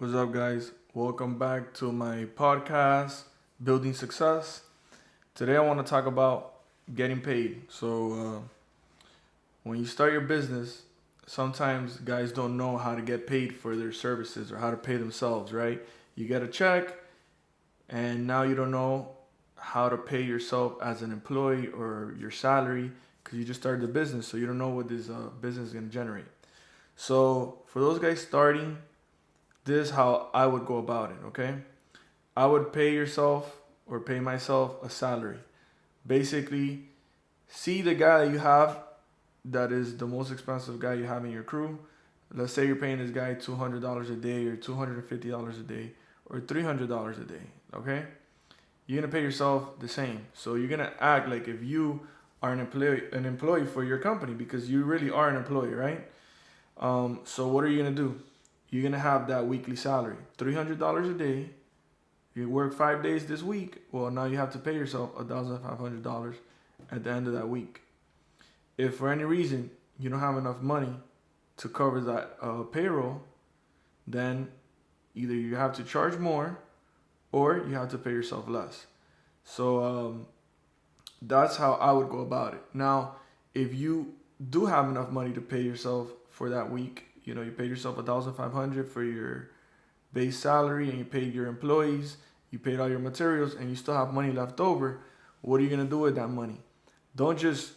What's up, guys? Welcome back to my podcast, Building Success. Today, I want to talk about getting paid. When you start your business, sometimes guys don't know how to get paid for their services or how to pay themselves, right? You get a check, and now you don't know how to pay yourself as an employee or your salary because you just started the business, so you don't know what this business is going to generate. So, for those guys starting, this is how I would go about it, okay? I would pay yourself or pay myself a salary. Basically, see the guy that you have that is the most expensive guy you have in your crew. Let's say you're paying this guy $200 a day or $250 a day or $300 a day, okay? You're gonna pay yourself the same. So you're gonna act like if you are an employee for your company because you really are an employee, right? So what are you gonna do? You're gonna have that weekly salary, $300 a day. You work 5 days this week. Well, now you have to pay yourself $1,500 at the end of that week. If for any reason you don't have enough money to cover that payroll, then either you have to charge more or you have to pay yourself less. So that's how I would go about it. Now, if you do have enough money to pay yourself for that week, you paid yourself $1,500 for your base salary, and you paid your employees, you paid all your materials, and you still have money left over. What are you gonna do with that money? Don't just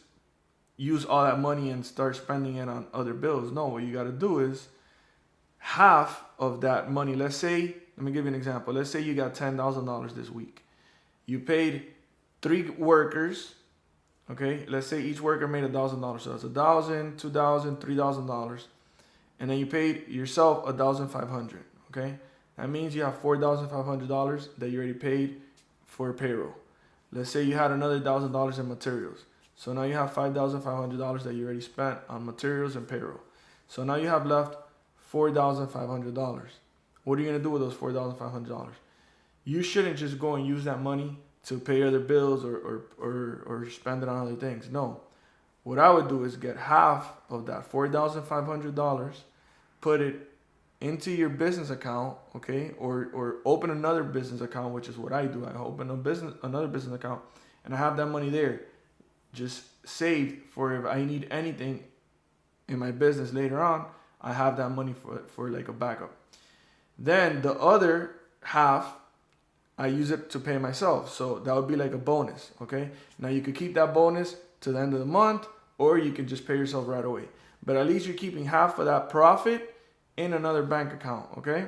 use all that money and start spending it on other bills. No, what you gotta do is half of that money. Let me give you an example. Let's say you got $10,000 this week. You paid 3 workers. Okay, let's say each worker made $1,000, so that's $1,000, $2,000, $3,000, and then you paid yourself $1,500. Okay, that means you have $4,500 that you already paid for payroll. Let's say you had another $1,000 in materials, so now you have $5,500 that you already spent on materials and payroll. So now you have left $4,500. What are you gonna do with those $4,500? You shouldn't just go and use that money to pay other bills or spend it on other things. No. What I would do is get half of that $4,500, put it into your business account, okay? Or open another business account, which is what I do. I open another business account, and I have that money there just saved for if I need anything in my business later on. I have that money for like a backup. Then the other half, I use it to pay myself. So that would be like a bonus, okay? Now you could keep that bonus to the end of the month, or you can just pay yourself right away. But at least you're keeping half of that profit in another bank account, okay?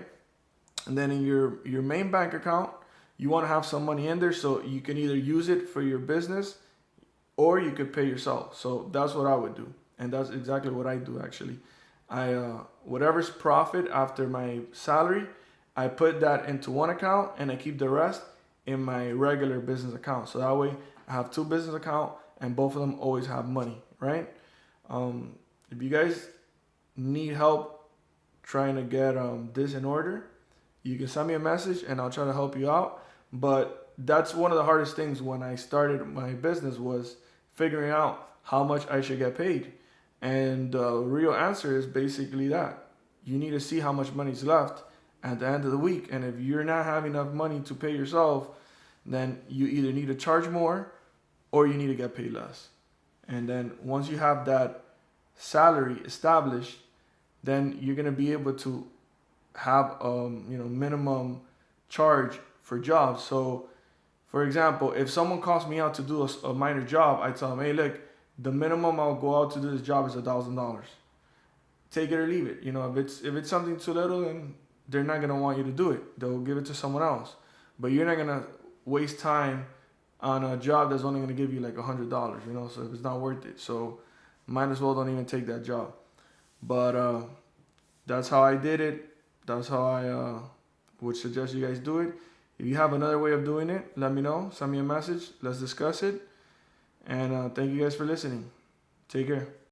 And then in your main bank account, you want to have some money in there so you can either use it for your business or you could pay yourself. So that's what I would do. And that's exactly what I do actually. Whatever's profit after my salary, I put that into one account and I keep the rest in my regular business account. So that way I have 2 business accounts and both of them always have money, right? If you guys need help trying to get this in order, you can send me a message and I'll try to help you out. But that's one of the hardest things when I started my business was figuring out how much I should get paid. And the real answer is basically that. You need to see how much money's left at the end of the week. And if you're not having enough money to pay yourself, then you either need to charge more or you need to get paid less. And then once you have that salary established, then you're gonna be able to have minimum charge for jobs. So for example, if someone calls me out to do a minor job, I tell them, hey, look, the minimum I'll go out to do this job is $1,000. Take it or leave it. If it's something too little, then they're not gonna want you to do it. They'll give it to someone else. But you're not gonna waste time on a job that's only gonna give you like $100. So if it's not worth it, so might as well don't even take that job. But that's how I did it. That's how I would suggest you guys do it. If you have another way of doing it, let me know. Send me a message. Let's discuss it. And thank you guys for listening. Take care.